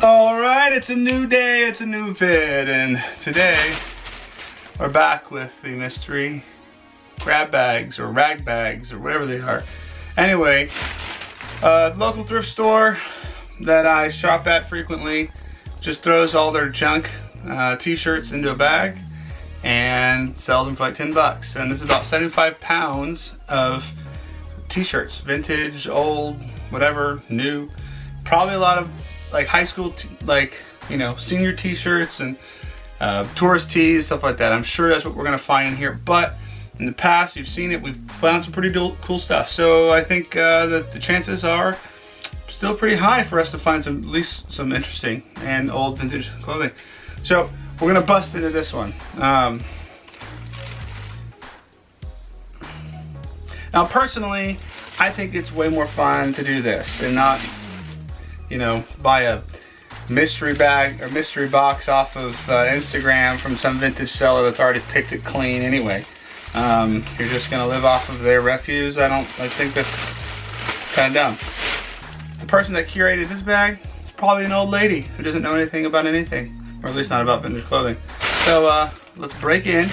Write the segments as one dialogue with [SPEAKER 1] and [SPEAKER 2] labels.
[SPEAKER 1] Alright, it's a new day, it's a new vid, and today we're back with the mystery grab bags or rag bags or whatever they are. Anyway, local thrift store that I shop at frequently just throws all their junk t-shirts into a bag and sells them for like 10 bucks. And this is about 75 pounds of t-shirts, vintage, old, whatever, new. Probably a lot of like high school, senior t-shirts and tourist tees, stuff like that. I'm sure that's what we're gonna find in here, but in the past, you've seen it, we've found some pretty cool stuff. So I think that the chances are still pretty high for us to find at least some interesting and old vintage clothing. So we're gonna bust into this one. Now personally, I think it's way more fun to do this and not, buy a mystery bag or mystery box off of Instagram from some vintage seller that's already picked it clean anyway. You're just gonna live off of their refuse. I think that's kind of dumb. The person that curated this bag is probably an old lady who doesn't know anything about anything, or at least not about vintage clothing. So let's break in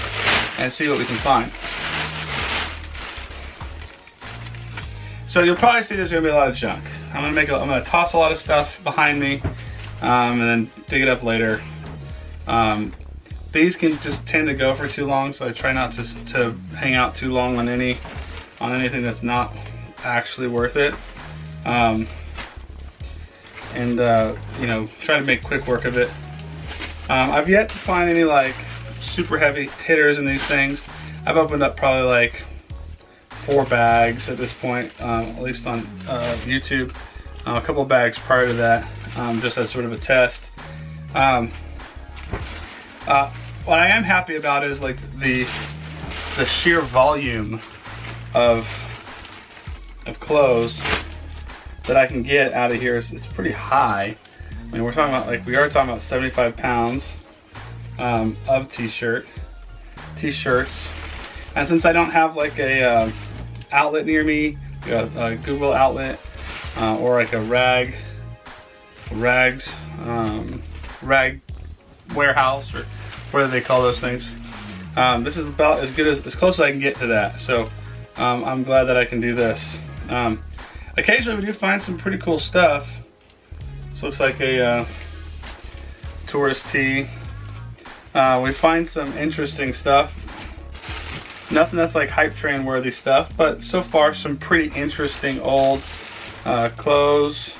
[SPEAKER 1] and see what we can find. So you'll probably see there's gonna be a lot of junk. I'm gonna toss a lot of stuff behind me, and then dig it up later. These can just tend to go for too long, so I try not to hang out too long on anything that's not actually worth it. Try to make quick work of it. I've yet to find any like super heavy hitters in these things. I've opened up probably like 4 bags at this point, at least on YouTube. A couple of bags prior to that, just as sort of a test. What I am happy about is like the sheer volume of clothes that I can get out of here. It's pretty high. I mean, we are talking about 75 pounds of t-shirts. And since I don't have like a outlet near me, a Google outlet or like a rag warehouse, or what do they call those things? This is about as close as I can get to that. So I'm glad that I can do this. Occasionally we do find some pretty cool stuff. This looks like a tourist tee. We find some interesting stuff. Nothing that's like hype train worthy stuff, but so far some pretty interesting old clothes,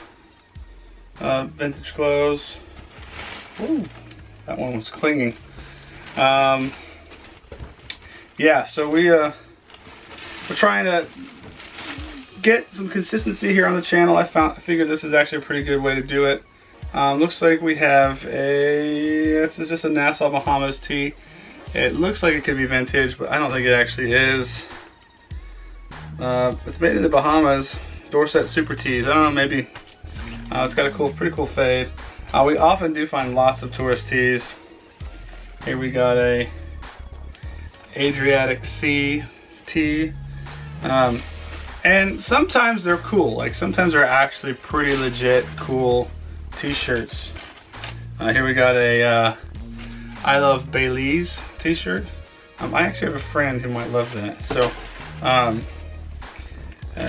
[SPEAKER 1] vintage clothes. Ooh, that one was clinging. Yeah, so we're trying to get some consistency here on the channel. I figured this is actually a pretty good way to do it. Looks like we have this is just a Nassau Bahamas tee. It looks like it could be vintage, but I don't think it actually is. It's made in the Bahamas. Dorset Super Tees. I don't know, maybe. It's got a pretty cool fade. We often do find lots of tourist tees. Here we got a Adriatic Sea tee. And sometimes they're cool. Like sometimes they're actually pretty legit cool t-shirts. Here we got a I Love Belize t-shirt. I actually have a friend who might love that. So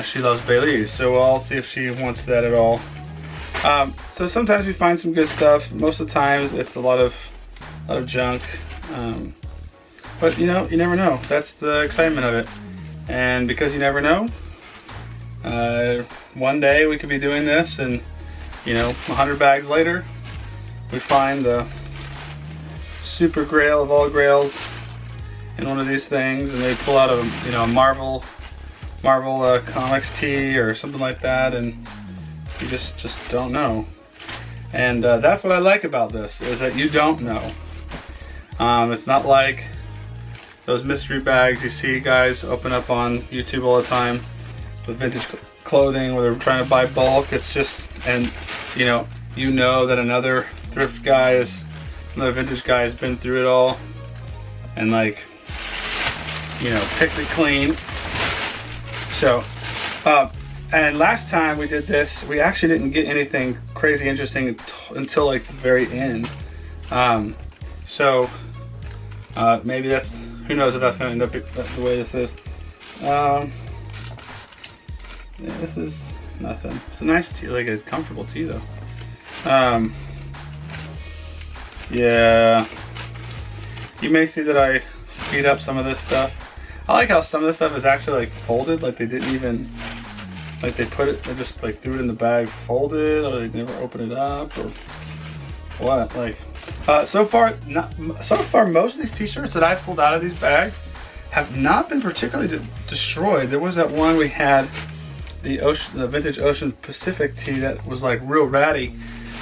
[SPEAKER 1] she loves Belize, so I'll see if she wants that at all. So sometimes we find some good stuff. Most of the times it's a lot of junk. But you never know. That's the excitement of it. And because you never know, one day we could be doing this and 100 bags later we find the super grail of all grails in one of these things, and they pull out a Marvel Comics tee or something like that, and you just don't know. And that's what I like about this, is that you don't know. It's not like those mystery bags you see guys open up on YouTube all the time with vintage clothing where they're trying to buy bulk. It's just, and you know that another thrift guy another vintage guy has been through it all and picked it clean. So And last time we did this, we actually didn't get anything crazy interesting until like the very end. Maybe that's, who knows if that's going to end up the way this is. Yeah, this is nothing. It's a nice tee, like a comfortable tee though. Yeah, you may see that I speed up some of this stuff. I like how some of this stuff is actually like folded, like they didn't even, like they put it, they just like threw it in the bag folded, or they never opened it up, or what. Like, so far most of these t-shirts that I pulled out of these bags have not been particularly destroyed. There was that one we had, the vintage Ocean Pacific tee that was like real ratty,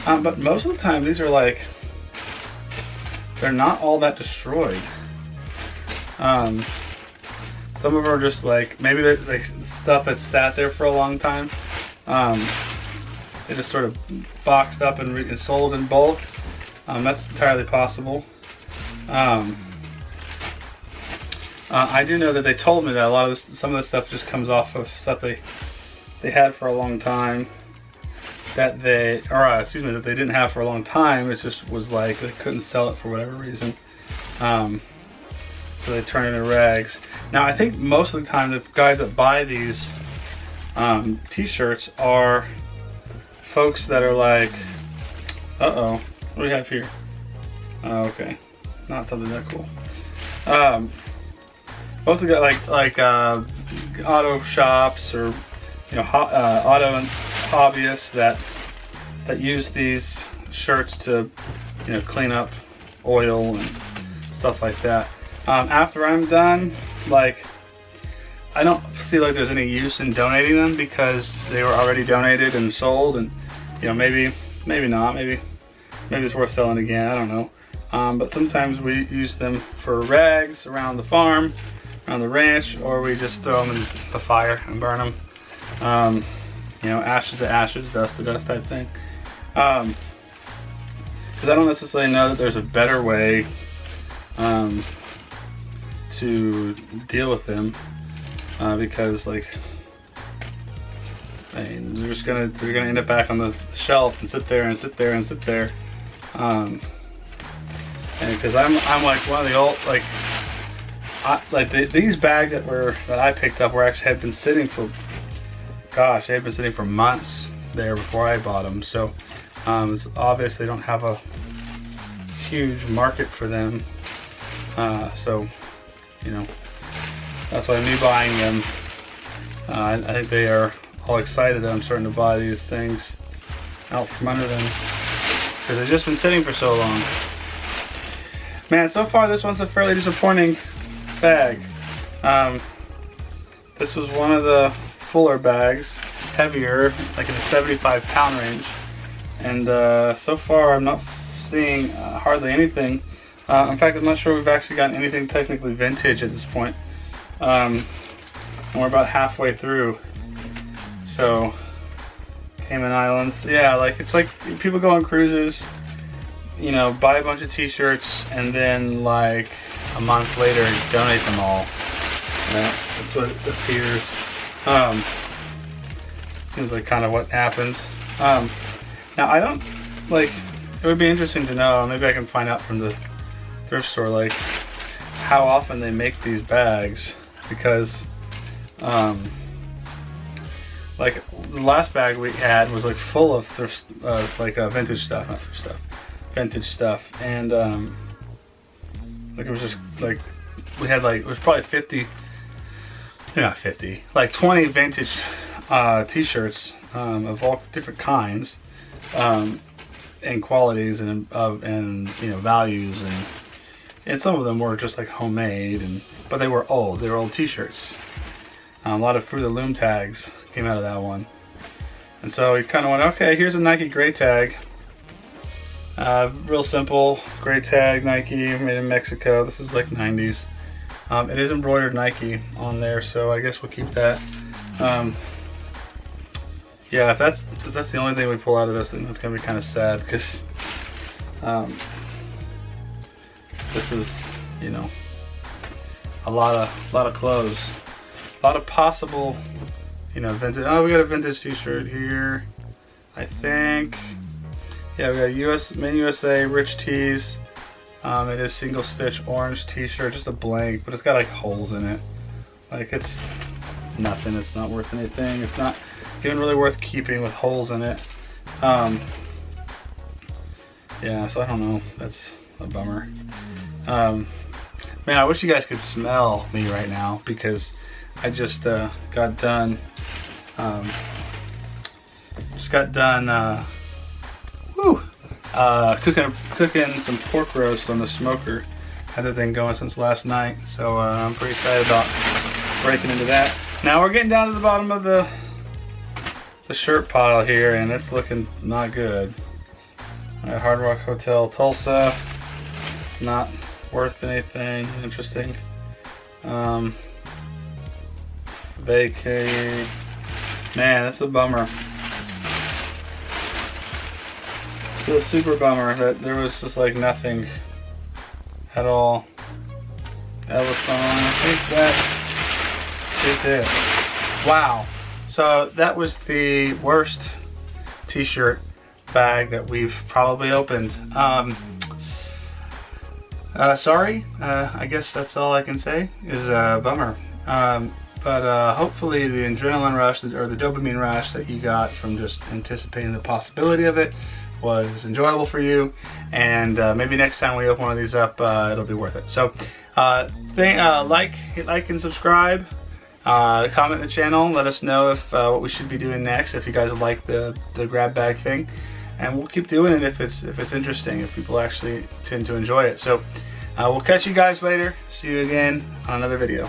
[SPEAKER 1] but most of the time these are like, they're not all that destroyed. Some of them are just like, maybe they're like stuff that's sat there for a long time. They just sort of boxed up and sold in bulk. That's entirely possible. I do know that they told me that a lot of this, some of this stuff just comes off of stuff they had for a long time, that they, or excuse me, that they didn't have for a long time. It just was like they couldn't sell it for whatever reason. So they turn it into rags. Now I think most of the time the guys that buy these t-shirts are folks that are like, uh-oh, what do we have here? Oh, okay, not something that cool. Mostly got like auto shops, or you know, auto hobbyists that use these shirts to, you know, clean up oil and stuff like that. After I'm done, like, I don't see like there's any use in donating them, because they were already donated and sold, and you know, maybe not, maybe it's worth selling again, I don't know. But sometimes we use them for rags around the farm, around the ranch, or we just throw them in the fire and burn them. You know, ashes to ashes, dust to dust type thing. Because I don't necessarily know that there's a better way to deal with them, because like, I mean, they're gonna end up back on the shelf and sit there and sit there and sit there. And because I'm like one of the old, like, these bags that I picked up had been sitting for, gosh, they had been sitting for months there before I bought them. So it's obvious they don't have a huge market for them. So, you know, that's why me buying them, I think they are all excited that I'm starting to buy these things out from under them, because they've just been sitting for so long. Man, so far this one's a fairly disappointing bag. This was one of the fuller bags, heavier, like in the 75-pound range, and so far I'm not seeing hardly anything. In fact, I'm not sure we've actually gotten anything technically vintage at this point. And we're about halfway through. So, Cayman Islands, yeah, like, it's like people go on cruises, you know, buy a bunch of t-shirts, and then like a month later donate them all. That's what it appears. Seems like kind of what happens. Now I don't, like, it would be interesting to know, maybe I can find out from the thrift store, like, how often they make these bags, because like the last bag we had was like full of thrift, like vintage stuff, not thrift stuff, vintage stuff, and like it was just like, we had like, it was probably 50, not 50, like 20 vintage t-shirts of all different kinds, and qualities, and you know, values, and some of them were just like homemade, but they were old t-shirts. A lot of Fruit of the Loom tags came out of that one. And so we kind of went, okay, here's a Nike gray tag. Real simple, gray tag, Nike, made in Mexico. This is like 90s. It is embroidered Nike on there, so I guess we'll keep that. Yeah, if that's the only thing we pull out of this, then that's gonna be kind of sad, because this is, you know, a lot of clothes, a lot of possible you know, vintage. Oh, we got a vintage t-shirt here, I think. Yeah, we got Made in USA Rich Tees. It is single stitch orange t-shirt, just a blank, but it's got like holes in it. Like, it's nothing, it's not worth anything. It's not even really worth keeping with holes in it. Yeah, so I don't know, that's a bummer. Man, I wish you guys could smell me right now, because I just got done cooking some pork roast on the smoker. Had that thing going since last night, so I'm pretty excited about breaking into that. Now we're getting down to the bottom of the shirt pile here, and it's looking not good. Hard Rock Hotel Tulsa, not worth anything interesting. Vacay, man, that's a bummer. It's a super bummer that there was just like nothing at all. Ellison, I think that is it. Wow. So that was the worst t-shirt bag that we've probably opened. Sorry, I guess that's all I can say is a bummer. But hopefully the adrenaline rush or the dopamine rush that you got from just anticipating the possibility of it was enjoyable for you, and maybe next time we open one of these up, it'll be worth it. So like and subscribe, comment in the channel, let us know if what we should be doing next, if you guys like the grab bag thing, and we'll keep doing it if it's interesting, if people actually tend to enjoy it. So we'll catch you guys later. See you again on another video.